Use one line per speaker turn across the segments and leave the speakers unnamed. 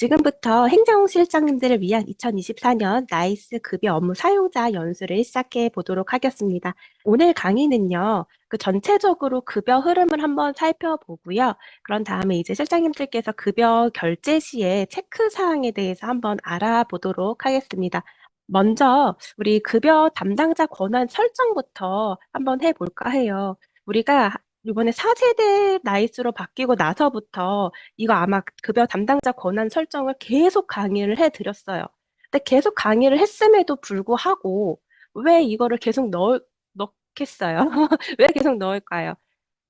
지금부터 행정실장님들을 위한 2024년 나이스 급여 업무 사용자 연수를 시작해 보도록 하겠습니다. 오늘 강의는요, 그 전체적으로 급여 흐름을 한번 살펴보고요. 그런 다음에 이제 실장님들께서 급여 결제 시에 체크 사항에 대해서 한번 알아보도록 하겠습니다. 먼저 우리 급여 담당자 권한 설정부터 한번 해볼까 해요. 우리가 이번에 4세대 나이스로 바뀌고 나서부터 이거 아마 급여 담당자 권한 설정을 계속 강의를 해드렸어요. 근데 계속 강의를 했음에도 불구하고 왜 이거를 계속 넣겠어요? 왜 계속 넣을까요?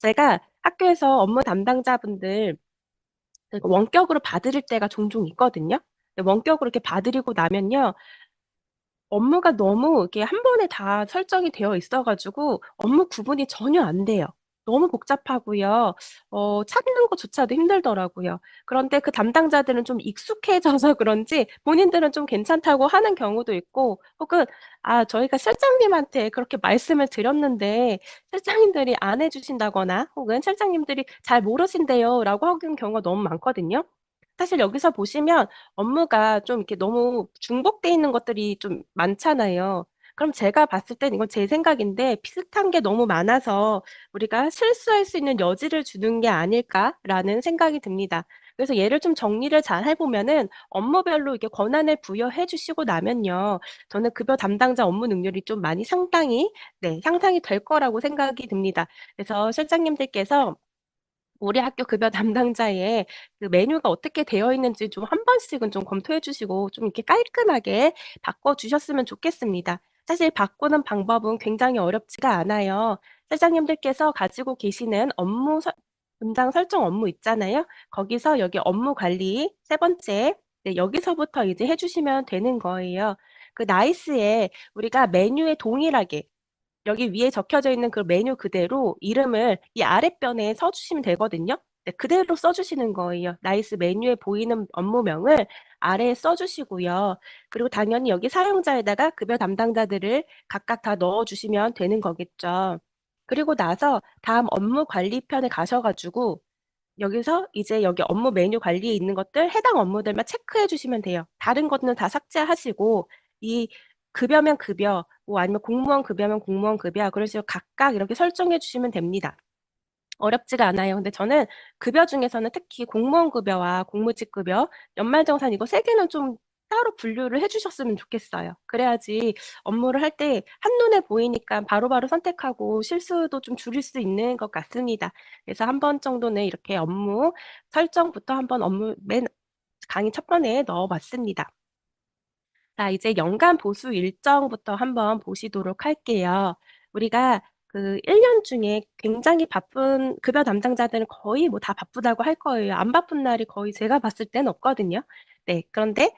제가 학교에서 업무 담당자분들 원격으로 봐드릴 때가 종종 있거든요. 근데 원격으로 이렇게 봐드리고 나면요. 업무가 너무 이렇게 한 번에 다 설정이 되어 있어 가지고 업무 구분이 전혀 안 돼요. 너무 복잡하고요. 찾는 것조차도 힘들더라고요. 그런데 그 담당자들은 좀 익숙해져서 그런지 본인들은 좀 괜찮다고 하는 경우도 있고 혹은 "아 저희가 실장님한테 그렇게 말씀을 드렸는데 실장님들이 안 해 주신다거나 혹은 실장님들이 "잘 모르신대요."라고 하는 경우가 너무 많거든요. 사실 여기서 보시면 업무가 좀 이렇게 너무 중복돼 있는 것들이 좀 많잖아요. 그럼 제가 봤을 땐 이건 제 생각인데 '비슷한 게 너무 많아서 우리가 실수할 수 있는 여지를 주는 게 아닐까.'라는 생각이 듭니다. 그래서 얘를 좀 정리를 잘 해 보면은 업무별로 이렇게 권한을 부여해 주시고 나면요. 저는 급여 담당자 업무 능률이 좀 많이 상당히 향상이 될 거라고 생각이 듭니다. 그래서 실장님들께서 우리 학교 급여 담당자의 그 메뉴가 어떻게 되어 있는지 좀 한 번씩은 좀 검토해 주시고 좀 이렇게 깔끔하게 바꿔 주셨으면 좋겠습니다. 사실 바꾸는 방법은 굉장히 어렵지가 않아요. 사장님들께서 가지고 계시는 업무 분장 설정 업무 있잖아요. 거기서 여기 업무 관리 세 번째 여기서부터 이제 해 주시면 되는 거예요. 그 나이스에 우리가 메뉴에 동일하게 여기 위에 적혀져 있는 그 메뉴 그대로 이름을 이 아랫변에 써 주시면 되거든요. 네 그대로 써 주시는 거예요. 나이스 메뉴에 보이는 업무명을 아래에 써 주시고요. 그리고 당연히 여기 사용자에다가 급여 담당자들을 각각 다 넣어 주시면 되는 거겠죠. 그리고 나서 다음 업무 관리 편에 가셔 가지고 여기서 이제 여기 업무 메뉴 관리에 있는 것들 해당 업무들만 체크해 주시면 돼요. 다른 거는 다 삭제하시고 이 급여면 급여 뭐 아니면 공무원 급여면 공무원 급여 그런 식으로 각각 이렇게 설정해 주시면 됩니다. 어렵지가 않아요. 근데 저는 급여 중에서는 특히 공무원 급여와 공무직 급여, 연말정산 이거 3 개는 좀 따로 분류를 해 주셨으면 좋겠어요. 그래야지 업무를 할 때 한눈에 보이니까 바로바로 선택하고 실수도 좀 줄일 수 있는 것 같습니다. 그래서 한 번 정도는 이렇게 업무 설정부터 한번 업무 맨 강의 첫 번에 넣어 봤습니다. 자 이제 연간 보수 일정부터 한번 보시도록 할게요. 우리가 그 1년 중에 굉장히 바쁜 급여 담당자들은 거의 뭐 다 바쁘다고 할 거예요. 안 바쁜 날이 거의 제가 봤을 때는 없거든요. 네. 그런데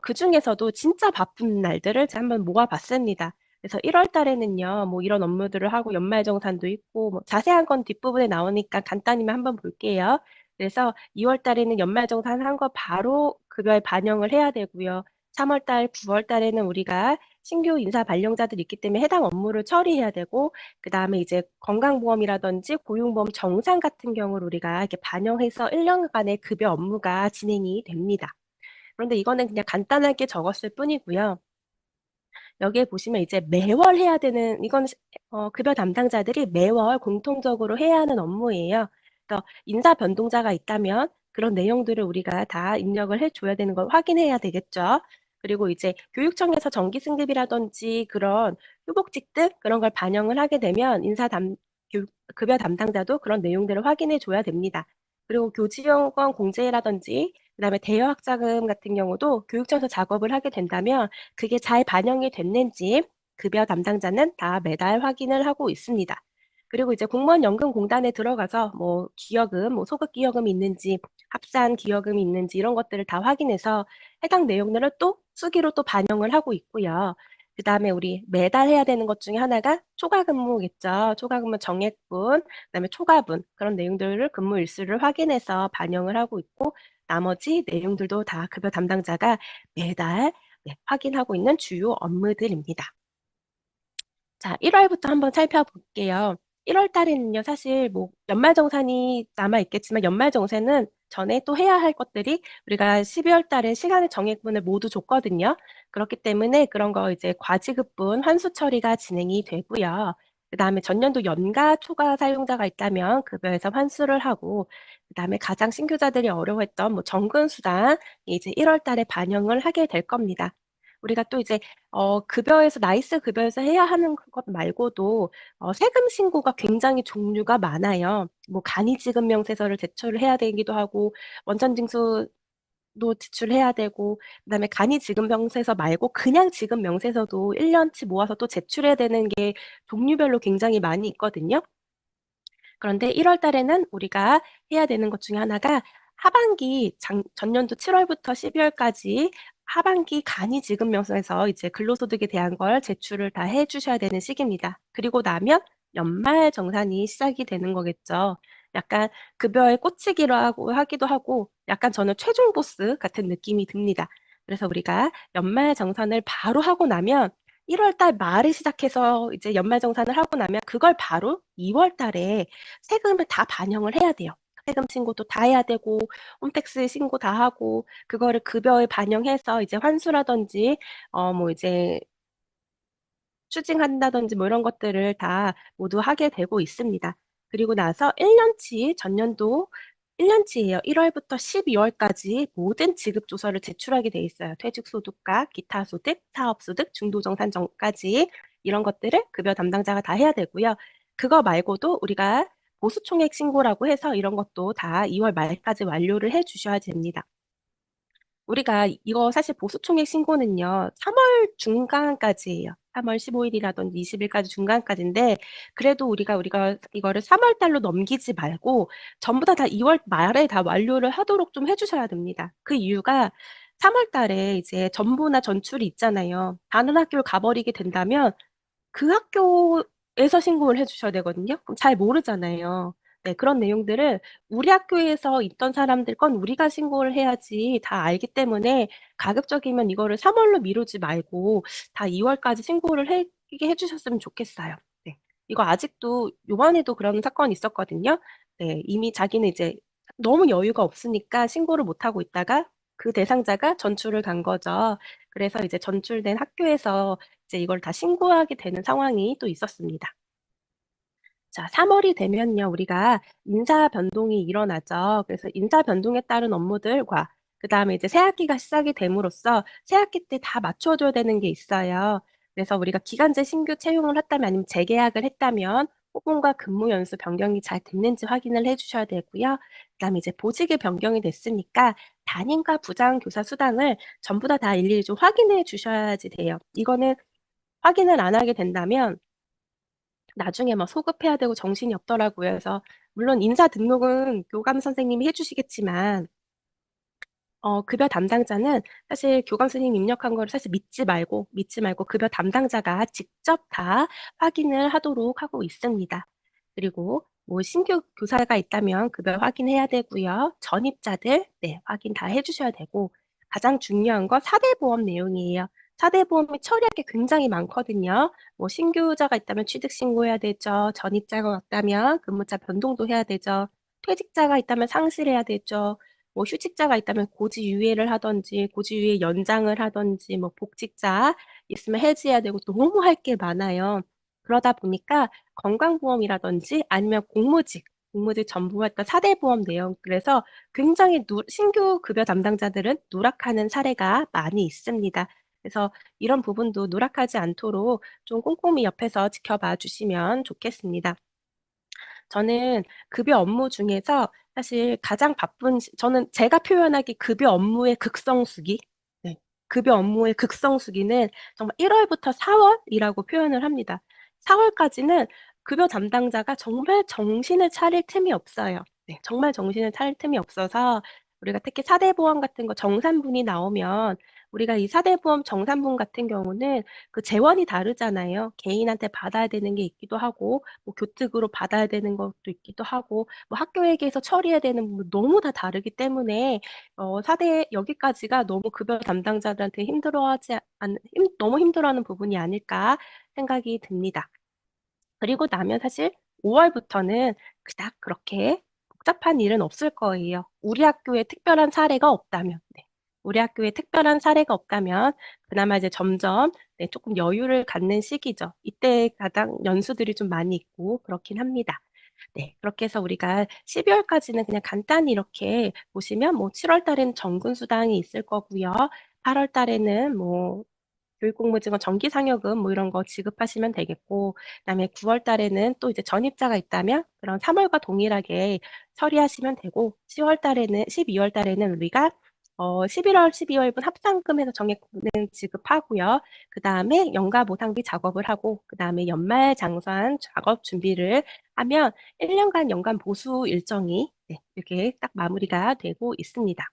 그중에서도 진짜 바쁜 날들을 제가 한번 모아 봤습니다. 그래서 1월 달에는요. 뭐 이런 업무들을 하고 연말정산도 있고 뭐 자세한 건 뒷부분에 나오니까 간단히만 한번 볼게요. 그래서 2월 달에는 연말정산 한 거 바로 급여에 반영을 해야 되고요. 3월 달, 9월 달에는 우리가 신규 인사 발령자들이 있기 때문에 해당 업무를 처리해야 되고 그다음에 이제 건강보험이라든지 고용보험 정산 같은 경우를 우리가 이렇게 반영해서 1 년간의 급여 업무가 진행이 됩니다. 그런데 이거는 그냥 간단하게 적었을 뿐이고요. 여기에 보시면 이제 매월 해야 되는 이건 급여 담당자들이 매월 공통적으로 해야 하는 업무예요. 그래서 인사 변동자가 있다면 그런 내용들을 우리가 다 입력을 해 줘야 되는 걸 확인해야 되겠죠. 그리고 이제 교육청에서 정기 승급이라든지 그런 휴복직들 그런 걸 반영을 하게 되면 인사 담 교육 급여 담당자도 그런 내용들을 확인해 줘야 됩니다. 그리고 교직원 공제라든지 그다음에 대여 학자금 같은 경우도 교육청에서 작업을 하게 된다면 그게 잘 반영이 됐는지 급여 담당자는 다 매달 확인을 하고 있습니다. 그리고 이제 공무원 연금공단에 들어가서 뭐 기여금, 뭐 소급 기여금이 있는지 합산 기여금이 있는지 이런 것들을 다 확인해서 해당 내용들을 또 수기로 또 반영을 하고 있고요. 그다음에 우리 매달 해야 되는 것 중에 하나가 초과 근무겠죠. 초과 근무 정액분, 그다음에 초과분 그런 내용들을 근무 일수를 확인해서 반영을 하고 있고 나머지 내용들도 다 급여 담당자가 매달 확인하고 있는 주요 업무들입니다. 자 1 월부터 한번 살펴볼게요. 1월 달에는요 사실 뭐 연말정산이 남아 있겠지만 연말정산은 전에 또 해야 할 것들이 우리가 12월 달에 시간의 정액분을 모두 줬거든요. 그렇기 때문에 그런 거 이제 과지급분 환수 처리가 진행이 되고요. 그다음에 전년도 연가 초과 사용자가 있다면 급여에서 환수를 하고, 그다음에 가장 신규자들이 어려워했던 뭐 정근 수당이 이제 1월 달에 반영을 하게 될 겁니다. 우리가 또 이제 급여에서 나이스 급여에서 해야 하는 것 말고도 세금 신고가 굉장히 종류가 많아요. 뭐 간이지급 명세서를 제출을 해야 되기도 하고, 원천징수도 제출해야 되고, 그다음에 간이지급 명세서 말고 그냥 지급 명세서도 1 년치 모아서 또 제출해야 되는 게 종류별로 굉장히 많이 있거든요. 그런데 1월 달에는 우리가 해야 되는 것 중에 하나가 하반기 전년도 7 월부터 12 월까지 하반기 간이지급명세서 이제 근로소득에 대한 걸 제출을 다 해 주셔야 되는 시기입니다. 그리고 나면 연말정산이 시작이 되는 거겠죠. 약간 급여에 꽂히기로 하기도 하고, 약간 저는 최종 보스 같은 느낌이 듭니다. 그래서 우리가 연말정산을 바로 하고 나면 1월 달 말에 시작해서 이제 연말정산을 하고 나면 그걸 바로 2월 달에 세금을 다 반영을 해야 돼요. 세금 신고도 다 해야 되고, 홈택스 신고 다 하고, 그거를 급여에 반영해서 이제 환수라든지 뭐 이제 추징한다든지 뭐 이런 것들을 다 모두 하게 되고 있습니다. 그리고 나서 1 년치 전년도 1 년치예요. 1 월부터 12 월까지 모든 지급 조서를 제출하게 돼 있어요. 퇴직소득과 기타 소득, 사업소득, 중도정산점까지 이런 것들을 급여 담당자가 다 해야 되고요. 그거 말고도 우리가 보수총액 신고라고 해서 이런 것도 다 2월 말까지 완료를 해 주셔야 됩니다. 우리가 이거 사실 보수총액 신고는요, 3월 중간까지예요. 3월 15 일이라든지 20 일까지 중간까지인데, 그래도 우리가 이거를 3월 달로 넘기지 말고 전부 다 2월 말에 다 완료를 하도록 좀 해 주셔야 됩니다. 그 이유가 3월 달에 이제 전부나 전출이 있잖아요. 다른 학교를 가 버리게 된다면 그 학교에서 신고를 해 주셔야 되거든요. 그럼 잘 모르잖아요. 네, 그런 내용들을 우리 학교에서 있던 사람들 건 우리가 신고를 해야지 다 알기 때문에, 가급적이면 이거를 3 월로 미루지 말고 다 2 월까지 신고를 해 주셨으면 좋겠어요. 네. 이거 아직도 요번에도 그런 사건이 있었거든요. 네. 이미 자기는 이제 너무 여유가 없으니까 신고를 못 하고 있다가 그 대상자가 전출을 간 거죠. 그래서 이제 전출된 학교에서 이제 이걸 다 신고하게 되는 상황이 또 있었습니다. 자, 3 월이 되면요, 우리가 인사 변동이 일어나죠. 그래서 인사 변동에 따른 업무들과 그다음에 이제 새 학기가 시작이 됨으로써 새 학기 때 다 맞춰 줘야 되는 게 있어요. 그래서 우리가 기간제 신규 채용을 했다면, 아니면 재계약을 했다면 호봉과 근무 연수 변경이 잘 됐는지 확인을 해 주셔야 되고요. 그다음에 이제 보직이 변경이 됐으니까 담임과 부장 교사 수당을 전부 다 일일이 좀 확인해 주셔야지 돼요. 이거는 확인을 안 하게 된다면 나중에 막 소급해야 되고 정신이 없더라고요. 그래서 물론 인사 등록은 교감 선생님이 해 주시겠지만 급여 담당자는 사실 교감 선생님이 입력한 거를 사실 믿지 말고 급여 담당자가 직접 다 확인을 하도록 하고 있습니다. 그리고 뭐 신규 교사가 있다면 급여 확인해야 되고요. 전입자들, 네, 확인 다 해 주셔야 되고, 가장 중요한 건 4대 보험 내용이에요. 4대 보험이 처리할 게 굉장히 많거든요. 뭐 신규자가 있다면 취득 신고해야 되죠. 전입자가 왔다면 근무자 변동도 해야 되죠. 퇴직자가 있다면 상실해야 되죠. 뭐 휴직자가 있다면 고지유예를 하든지 고지유예 연장을 하든지, 뭐 복직자 있으면 해지해야 되고, 너무 할 게 많아요. 그러다 보니까 건강보험이라든지 아니면 공무직 전부했던 4대 보험 내용, 그래서 굉장히 신규 급여 담당자들은 누락하는 사례가 많이 있습니다. 그래서 이런 부분도 누락하지 않도록 좀 꼼꼼히 옆에서 지켜봐 주시면 좋겠습니다. 저는 급여 업무 중에서 사실 가장 바쁜 저는 제가 표현하기 급여 업무의 극성수기, 네, 급여 업무의 극성수기는 정말 1 월부터 4 월이라고 표현을 합니다. 4 월까지는 급여 담당자가 정말 정신을 차릴 틈이 없어요. 네, 정말 정신을 차릴 틈이 없어서 우리가 특히 4대 보험 같은 거 정산분이 나오면, 우리가 이 4대 보험 정산분 같은 경우는 그 재원이 다르잖아요. 개인한테 받아야 되는 게 있기도 하고, 뭐 교특으로 받아야 되는 것도 있기도 하고, 뭐 학교에게서 처리해야 되는 부분 너무 다 다르기 때문에 4대 여기까지가 너무 급여 담당자들한테 힘들어하지 않 힘 너무 힘들어하는 부분이 아닐까 생각이 듭니다. 그리고 나면 사실 5 월부터는 그닥 그렇게 복잡한 일은 없을 거예요. 우리 학교에 특별한 사례가 없다면. 네. 우리 학교에 특별한 사례가 없다면 그나마 이제 점점 네 쪼끔 여유를 갖는 시기죠. 이때 가장 연수들이 좀 많이 있고 그렇긴 합니다. 네. 그렇게 해서 우리가 12 월까지는 그냥 간단히 이렇게 보시면 뭐 7월 달에는 정군 수당이 있을 거고요. 8월 달에는 뭐 교육공모증어 정기상여금 뭐 이런 거 지급하시면 되겠고, 그다음에 9월 달에는 또 이제 전입자가 있다면 그런 3 월과 동일하게 처리하시면 되고, 10월 달에는 12월 달에는 우리가 11 월, 12 월분 합산금에서 정액분을 지급하고요. 그다음에 연가 보상비 작업을 하고, 그다음에 연말장산 작업 준비를 하면 1 년간 연간 보수 일정이 네 이렇게 딱 마무리가 되고 있습니다.